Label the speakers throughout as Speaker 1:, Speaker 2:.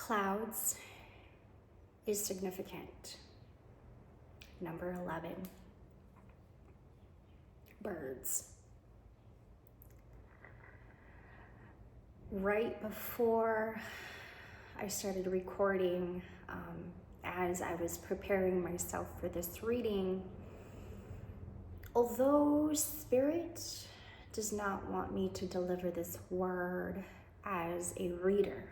Speaker 1: Clouds is significant. Number 11, birds. Right before I started recording, as I was preparing myself for this reading, although Spirit does not want me to deliver this word as a reader,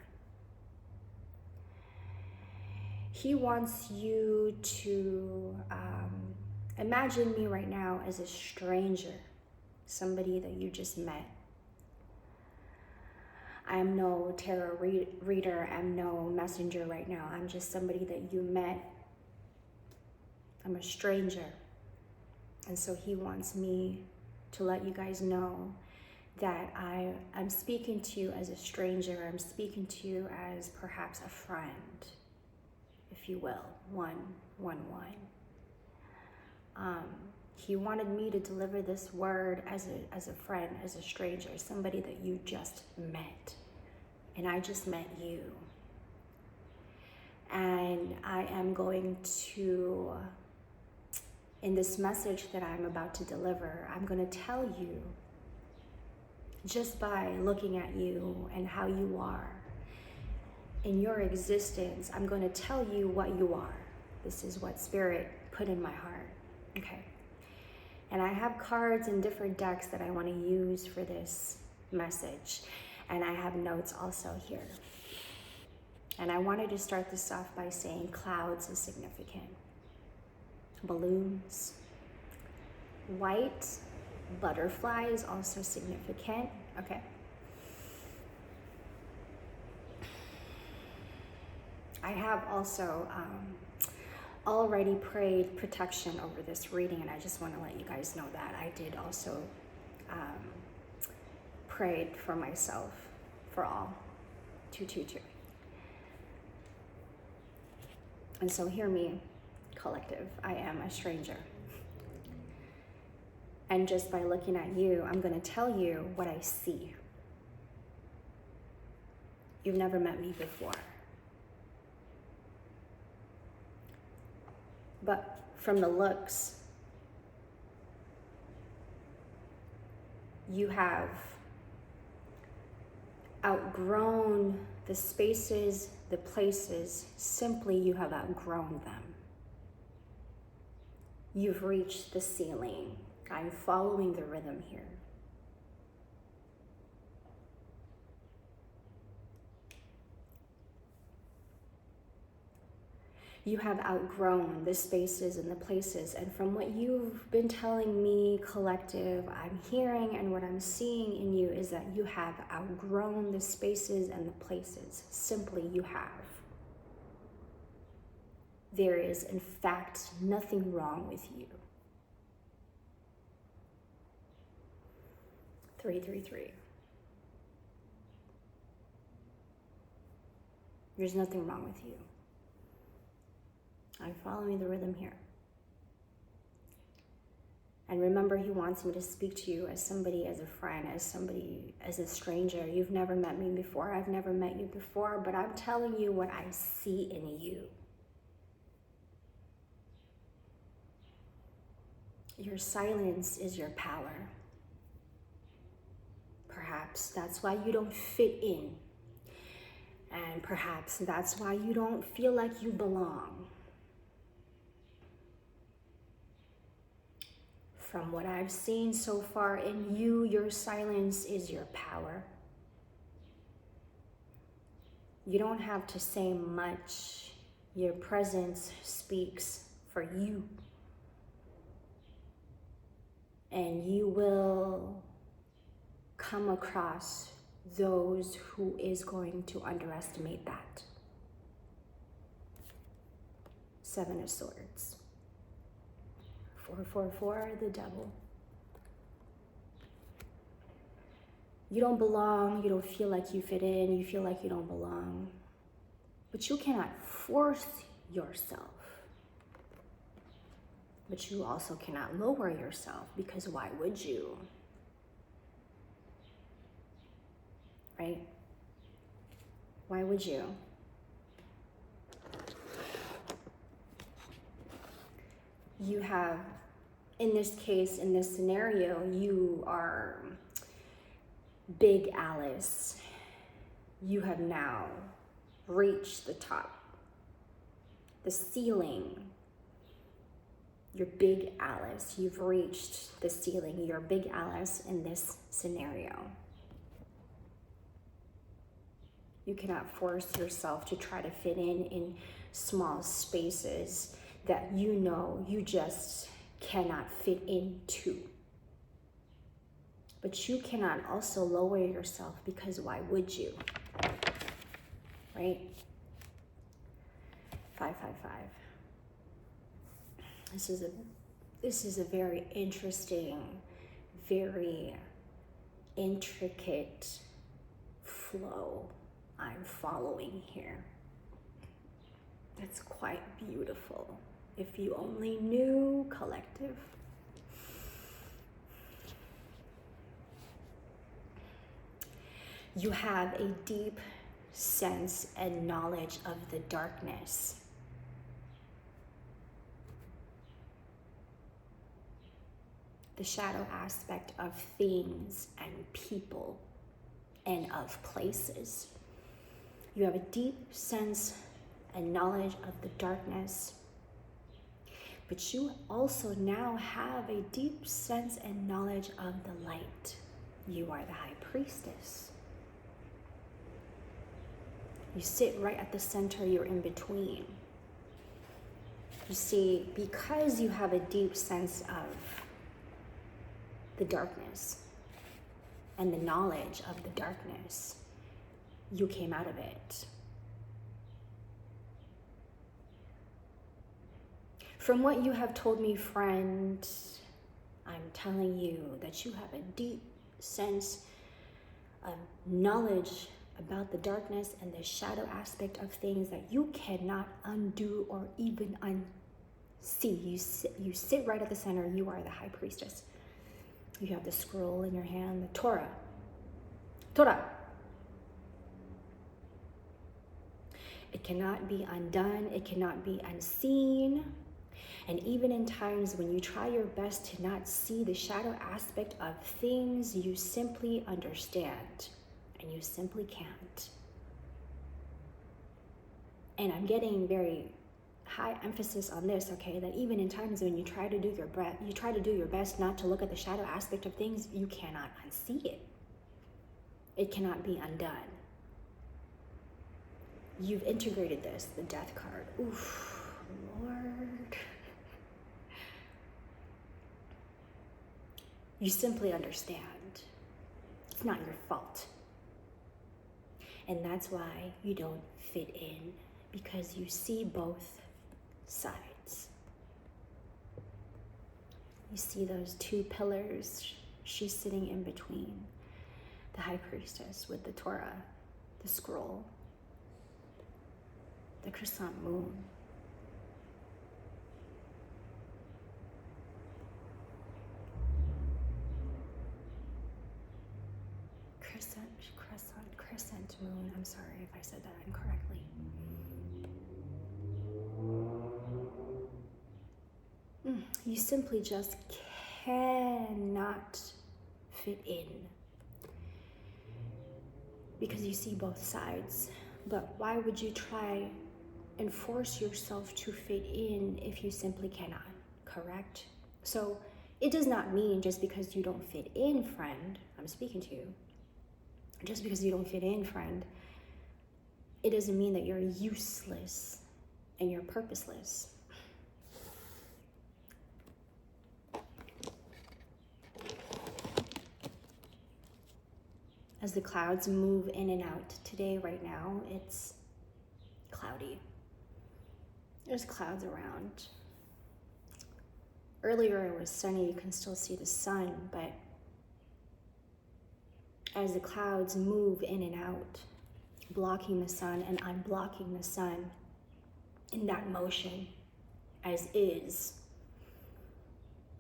Speaker 1: He wants you to imagine me right now as a stranger, somebody that you just met. I am no tarot reader, I'm no messenger right now. I'm just somebody that you met. I'm a stranger. And so He wants me to let you guys know that I'm speaking to you as a stranger. I'm speaking to you as perhaps a friend, if you will, one. He wanted me to deliver this word as a friend, as a stranger, somebody that you just met. And I just met you. And I am going to, in this message that I'm about to deliver, I'm going to tell you, just by looking at you and how you are, in your existence, I'm going to tell you what you are. This is what Spirit put in my heart. Okay. And I have cards in different decks that I want to use for this message. And I have notes also here. And I wanted to start this off by saying clouds is significant. Balloons. White butterfly is also significant. Okay. I have also already prayed protection over this reading, and I just want to let you guys know that. I did also prayed for myself, for all. 222. And so hear me, collective. I am a stranger. And just by looking at you, I'm going to tell you what I see. You've never met me before. But from the looks, you have outgrown the spaces, the places. Simply, you have outgrown them. You've reached the ceiling. I'm following the rhythm here. You have outgrown the spaces and the places. And from what you've been telling me, collective, I'm hearing and what I'm seeing in you is that you have outgrown the spaces and the places. Simply, you have. There is, in fact, nothing wrong with you. 333. There's nothing wrong with you. I'm following the rhythm here. And remember, He wants me to speak to you as somebody, as a friend, as somebody, as a stranger. You've never met me before. I've never met you before, but I'm telling you what I see in you. Your silence is your power. Perhaps that's why you don't fit in. And perhaps that's why you don't feel like you belong. From what I've seen so far in you, your silence is your power. You don't have to say much. Your presence speaks for you. And you will come across those who is going to underestimate that. 7 of Swords. 444, the devil. You don't belong. You don't feel like you fit in. You feel like you don't belong. But you cannot force yourself. But you also cannot lower yourself, because why would you? Right? Why would you? You have, in this case, in this scenario, you are Big Alice. You have now reached the top, the ceiling. You're Big Alice. You've reached the ceiling. You're Big Alice in this scenario. You cannot force yourself to try to fit in small spaces that you know you just cannot fit into. But you cannot also lower yourself, because why would you? Right? 555. This is a very interesting, very intricate flow I'm following here. That's quite beautiful. If you only knew, collective. You have a deep sense and knowledge of the darkness. The shadow aspect of things and people and of places. You have a deep sense and knowledge of the darkness, but you also now have a deep sense and knowledge of the light. You are the high priestess. You sit right at the center, you're in between. You see, because you have a deep sense of the darkness and the knowledge of the darkness, you came out of it. From what you have told me, friend, I'm telling you that you have a deep sense of knowledge about the darkness and the shadow aspect of things that you cannot undo or even unsee. You sit right at the center. You are the high priestess. You have the scroll in your hand, the Torah. It cannot be undone. It cannot be unseen. And even in times when you try your best to not see the shadow aspect of things, you simply understand. And you simply can't. And I'm getting very high emphasis on this, okay, that even in times when you try to do your best not to look at the shadow aspect of things, you cannot unsee it. It cannot be undone. You've integrated this, the death card. Oof, Lord. You simply understand. It's not your fault. And that's why you don't fit in, because you see both sides. You see those two pillars. She's sitting in between, the high priestess with the Torah, the scroll, the crescent moon. Crescent moon. I'm sorry if I said that incorrectly. You simply just cannot fit in because you see both sides. But why would you try and force yourself to fit in if you simply cannot, correct? So it does not mean just because you don't fit in, friend, I'm speaking to you, just because you don't fit in, friend, it doesn't mean that you're useless and you're purposeless. As the clouds move in and out today, right now, it's cloudy. There's clouds around. Earlier it was sunny, you can still see the sun, but as the clouds move in and out, blocking the sun and unblocking the sun in that motion as is,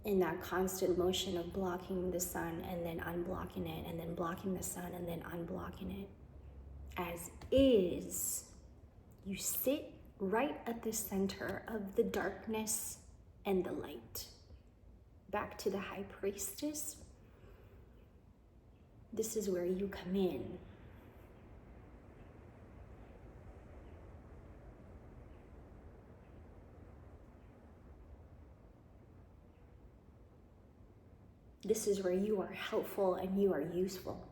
Speaker 1: in that constant motion of blocking the sun and then unblocking it and then blocking the sun and then unblocking it as is, you sit right at the center of the darkness and the light. Back to the high priestess. This is where you come in. This is where you are helpful and you are useful.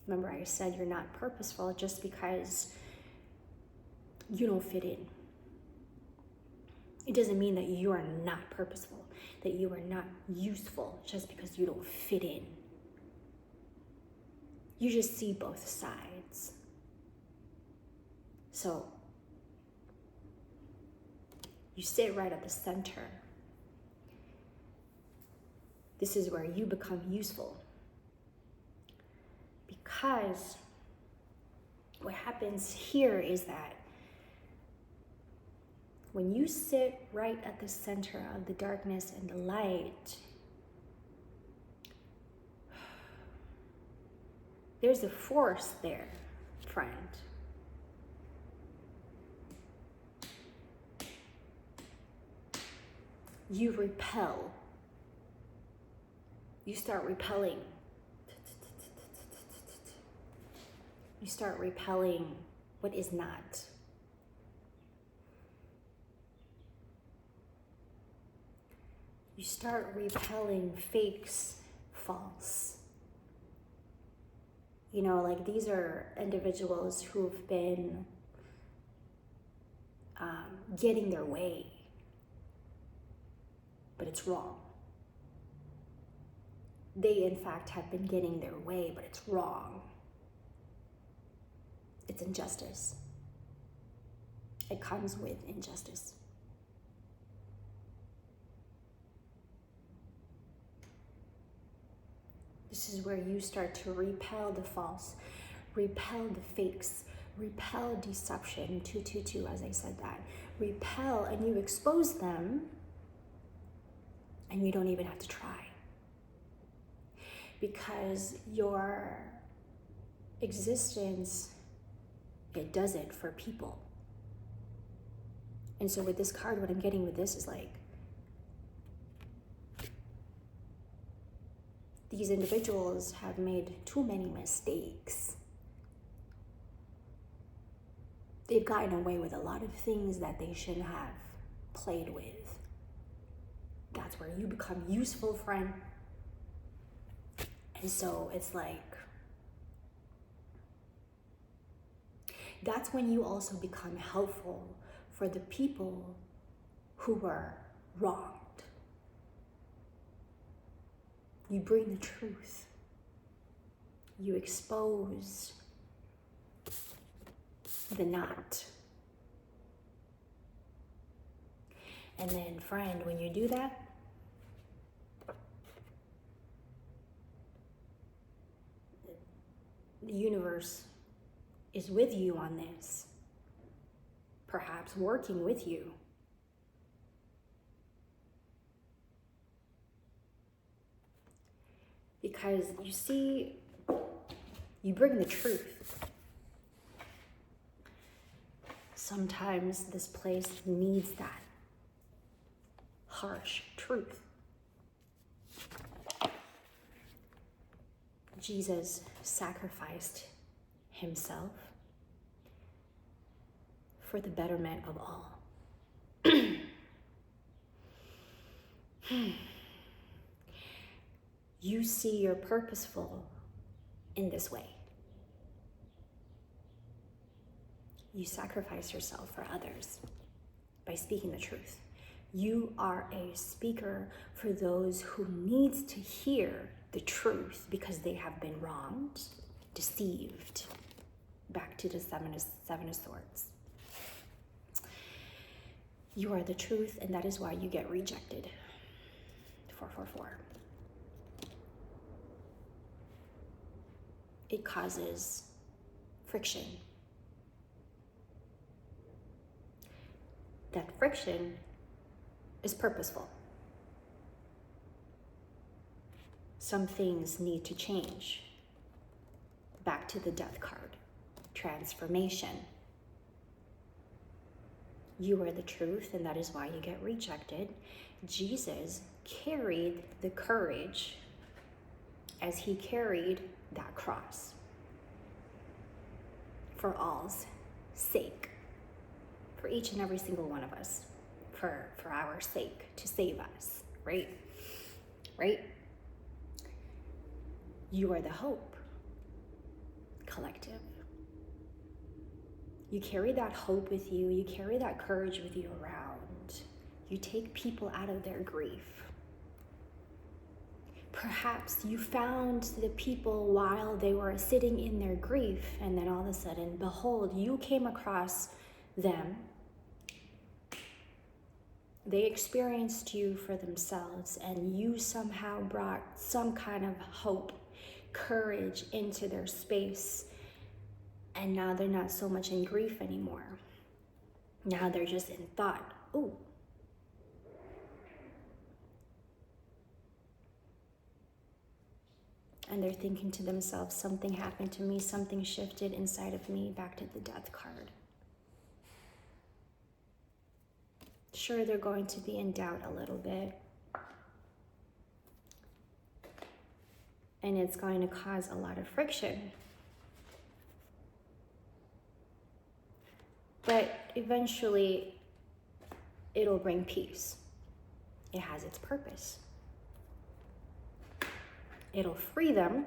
Speaker 1: Remember, I said you're not purposeful just because you don't fit in. It doesn't mean that you are not purposeful, that you are not useful just because you don't fit in. You just see both sides. So you sit right at the center. This is where you become useful. Because what happens here is that when you sit right at the center of the darkness and the light, there's a force there, friend. You repel. You start repelling. You start repelling what is not. You start repelling fakes, false. You know, like these are individuals who've been getting their way, but it's wrong. They, in fact, have been getting their way, but it's wrong. It's injustice. It comes with injustice. This is where you start to repel the false, repel the fakes, repel deception, 222, as I said that. Repel, and you expose them, and you don't even have to try. Because your existence, it does it for people. And so with this card, what I'm getting with this is like, these individuals have made too many mistakes. They've gotten away with a lot of things that they shouldn't have played with. That's where you become useful, friend. And so it's like, that's when you also become helpful for the people who were wronged. You bring the truth. You expose the knot. And then, friend, when you do that, the universe is with you on this, perhaps working with you. Because you see, you bring the truth. Sometimes this place needs that harsh truth. Jesus sacrificed himself for the betterment of all. You see you're purposeful in this way. You sacrifice yourself for others by speaking the truth. You are a speaker for those who needs to hear the truth because they have been wronged, deceived. Back to the Seven of Swords. You are the truth, and that is why you get rejected. 444. It causes friction. That friction is purposeful. Some things need to change. Back to the Death card. Transformation. You are the truth, and that is why you get rejected. Jesus carried the courage as he carried that cross for all's sake, for each and every single one of us, for our sake, to save us, right? Right? You are the hope, collective. You carry that hope with you. You carry that courage with you around. You take people out of their grief. Perhaps you found the people while they were sitting in their grief, and then all of a sudden, behold, you came across them. They experienced you for themselves, and you somehow brought some kind of hope, courage into their space. And now they're not so much in grief anymore. Now they're just in thought. Ooh. And they're thinking to themselves, something happened to me, something shifted inside of me, back to the death card. Sure, they're going to be in doubt a little bit. And it's going to cause a lot of friction. But eventually, it'll bring peace. It has its purpose. It'll free them.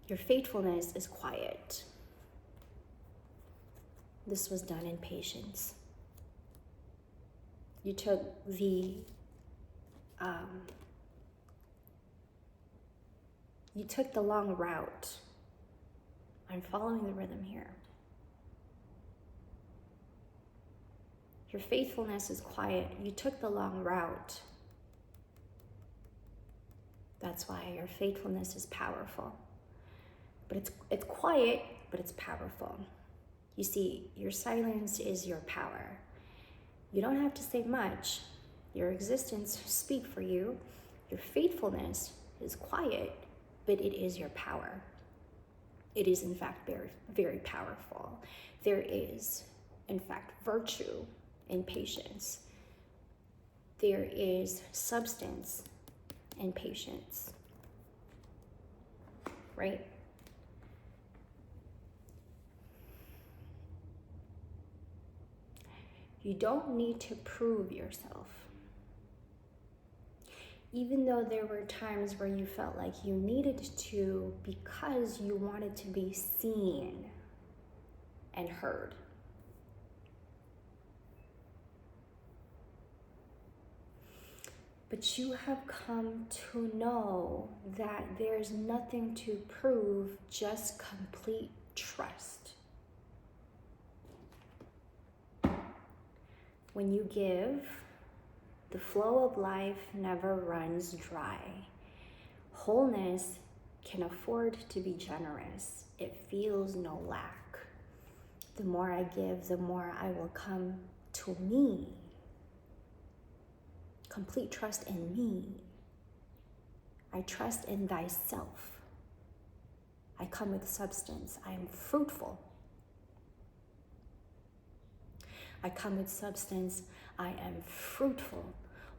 Speaker 1: Your faithfulness is quiet. This was done in patience. You took the long route. I'm following the rhythm here. Your faithfulness is quiet. You took the long route. That's why your faithfulness is powerful. But it's quiet, but it's powerful. You see, your silence is your power. You don't have to say much. Your existence speaks for you. Your faithfulness is quiet, but it is your power. It is, in fact, very, very powerful. There is, in fact, virtue in patience. There is substance in patience, right? You don't need to prove yourself. Even though there were times where you felt like you needed to, because you wanted to be seen and heard. But you have come to know that there's nothing to prove, just complete trust. When you give, the flow of life never runs dry. Wholeness can afford to be generous. It feels no lack. The more I give, the more I will come to me. Complete trust in me. I trust in thyself. I come with substance. I am fruitful. I come with substance. I am fruitful.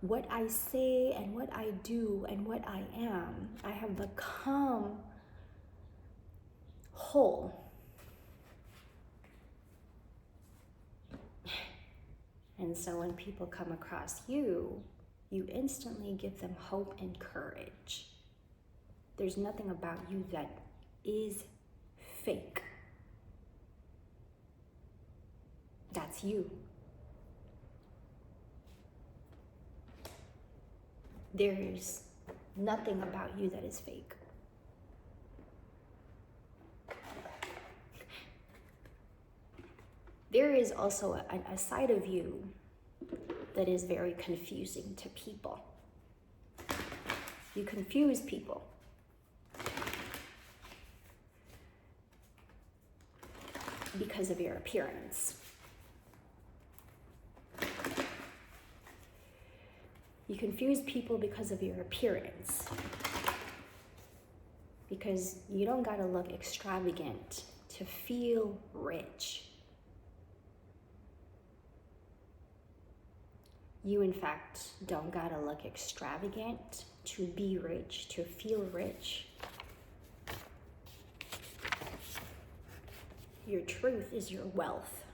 Speaker 1: What I say and what I do and what I am, I have become whole. And so when people come across you, you instantly give them hope and courage. There's nothing about you that is fake. That's you. There is nothing about you that is fake. There is also a side of you that is very confusing to people. You confuse people. Because of your appearance. You confuse people because of your appearance. because you don't gotta look extravagant to feel rich. You, in fact, don't gotta look extravagant to be rich, to feel rich. Your truth is your wealth.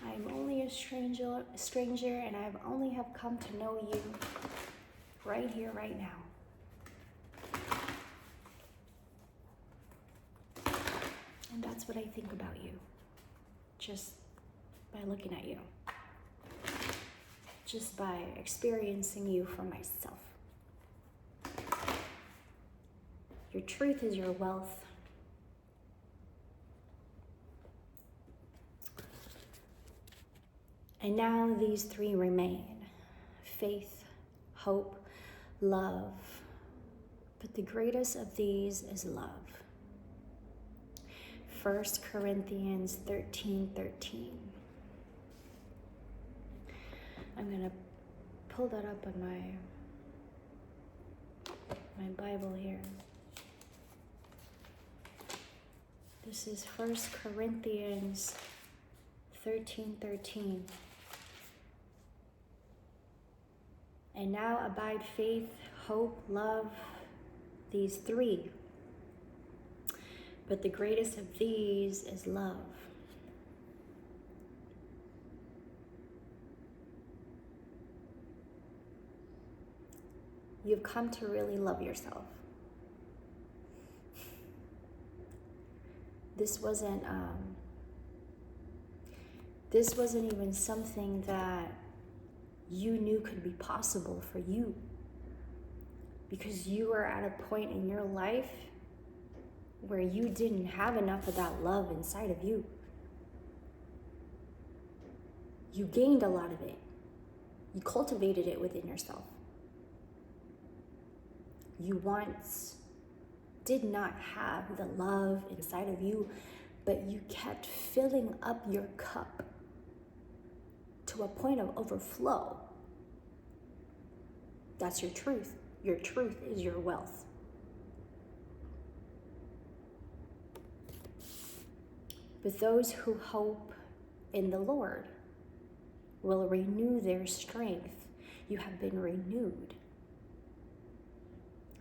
Speaker 1: I'm only a stranger, and I've only have come to know you right here, right now. And that's what I think about you, just by looking at you, just by experiencing you for myself. Your truth is your wealth. And now these three remain: faith, hope, love. But the greatest of these is love. 1 Corinthians 13:13. I'm gonna pull that up on my Bible here. This is 1 Corinthians 13:13. And now abide faith, hope, love, these three. But the greatest of these is love. You've come to really love yourself. This wasn't even something that you knew could be possible for you, because you are at a point in your life where you didn't have enough of that love inside of you. You gained a lot of it. You cultivated it within yourself. You once did not have the love inside of you, but you kept filling up your cup to a point of overflow. That's your truth. Your truth is your wealth. But those who hope in the Lord will renew their strength. You have been renewed.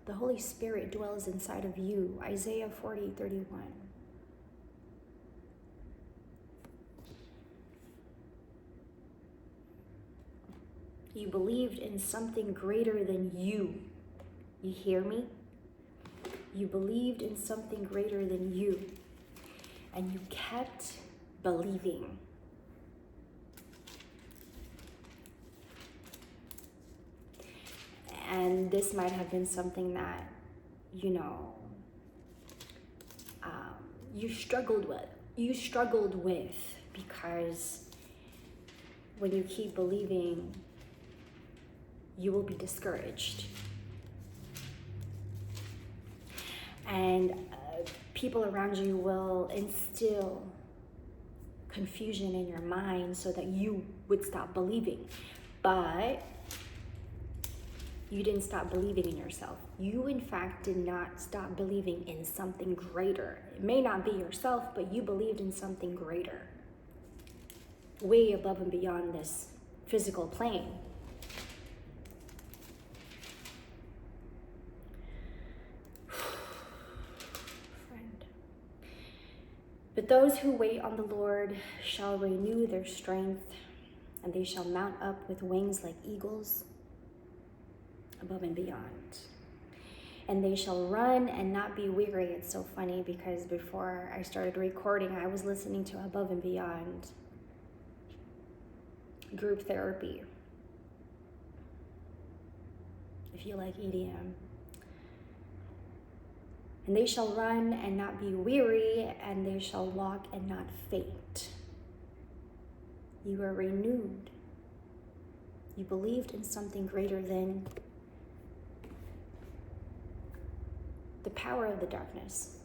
Speaker 1: The Holy Spirit dwells inside of you. Isaiah 40:31. You believed in something greater than you. You hear me? You believed in something greater than you. And you kept believing. And this might have been something that, you struggled with. Because when you keep believing, you will be discouraged. And people around you will instill confusion in your mind so that you would stop believing. But you didn't stop believing in yourself. You, in fact, did not stop believing in something greater. It may not be yourself, but you believed in something greater, way above and beyond this physical plane. But those who wait on the Lord shall renew their strength, and they shall mount up with wings like eagles, above and beyond. And they shall run and not be weary. It's so funny because before I started recording, I was listening to Above and Beyond group therapy, if you like EDM. And they shall run and not be weary, and they shall walk and not faint. You are renewed. You believed in something greater than the power of the darkness.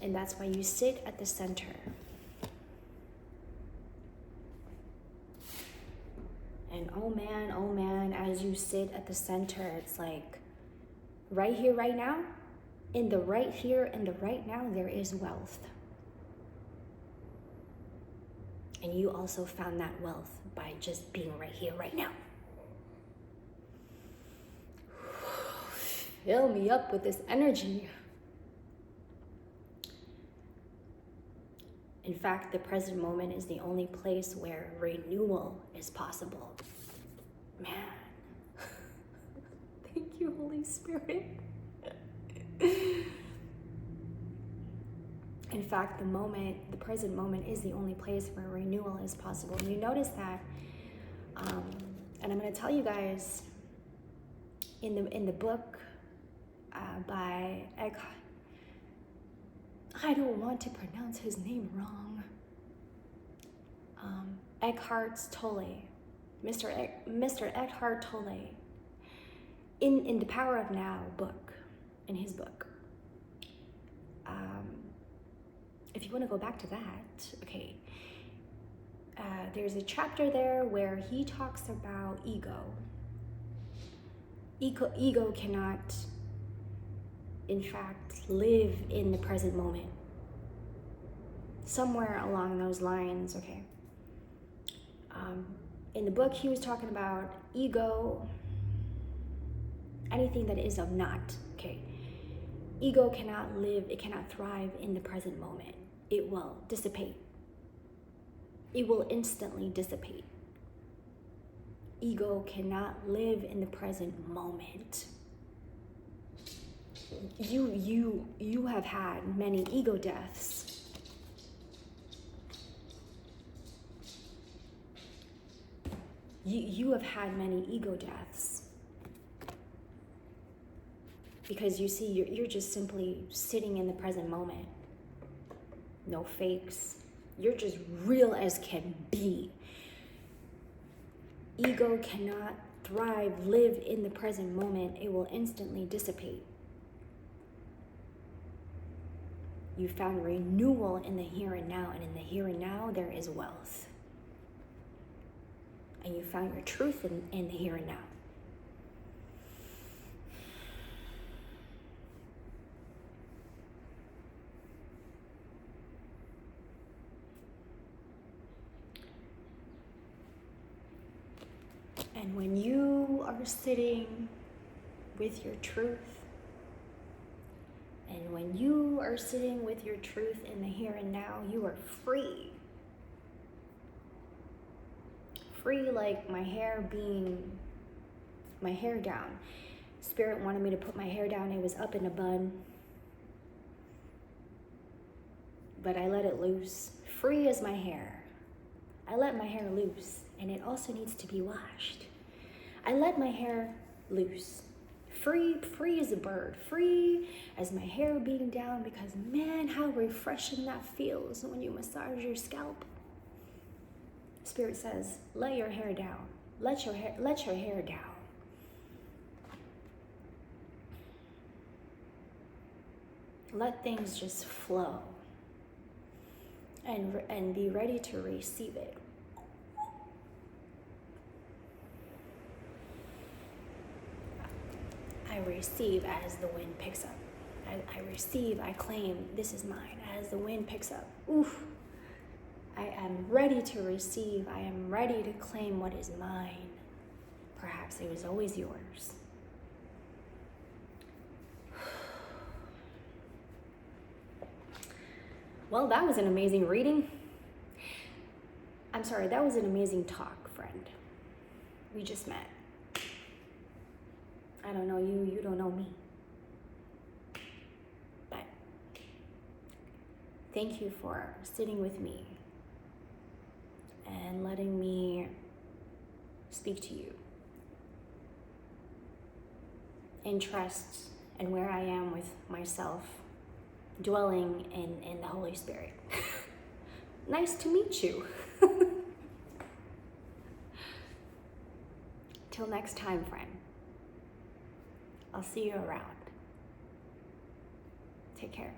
Speaker 1: And that's why you sit at the center. And oh man, as you sit at the center, it's like right here, right now, in the right here and the right now, there is wealth. And you also found that wealth by just being right here, right now. Fill me up with this energy. In fact, the present moment is the only place where renewal is possible. Man. Thank you, Holy Spirit. In fact, the present moment is the only place where renewal is possible. And you notice that, and I'm going to tell you guys, in the book by I don't want to pronounce his name wrong. Eckhart Tolle, Mr. Eckhart Tolle, in the Power of Now book, in his book. If you want to go back to that, okay. There's a chapter there where he talks about ego. Ego cannot, in fact, live in the present moment. Somewhere along those lines, okay. In the book, he was talking about ego, anything that is of not, okay. Ego cannot live, it cannot thrive in the present moment. It will dissipate. It will instantly dissipate. Ego cannot live in the present moment. You have had many ego deaths. You have had many ego deaths. Because you see, you're just simply sitting in the present moment. No fakes. You're just real as can be. Ego cannot thrive, live in the present moment. It will instantly dissipate. You found renewal in the here and now, and in the here and now, there is wealth. And you found your truth in the here and now. And when you are sitting with your truth, and when you are sitting with your truth in the here and now, you are free. Free like my hair down. Spirit wanted me to put my hair down. It was up in a bun. But I let it loose. Free as my hair. I let my hair loose. And it also needs to be washed. I let my hair loose. Free as a bird. Free as my hair being down, because man, how refreshing that feels when you massage your scalp. Spirit says, let your hair down. Let your hair down. Let things just flow. And be ready to receive it. I receive as the wind picks up. I receive, I claim, this is mine as the wind picks up. Oof. I am ready to receive. I am ready to claim what is mine. Perhaps it was always yours. Well, that was an amazing reading. I'm sorry, that was an amazing talk, friend. We just met. I don't know you, you don't know me. But thank you for sitting with me and letting me speak to you in trust and where I am with myself, dwelling in the Holy Spirit. Nice to meet you. until next time, friend, I'll see you around. Take care.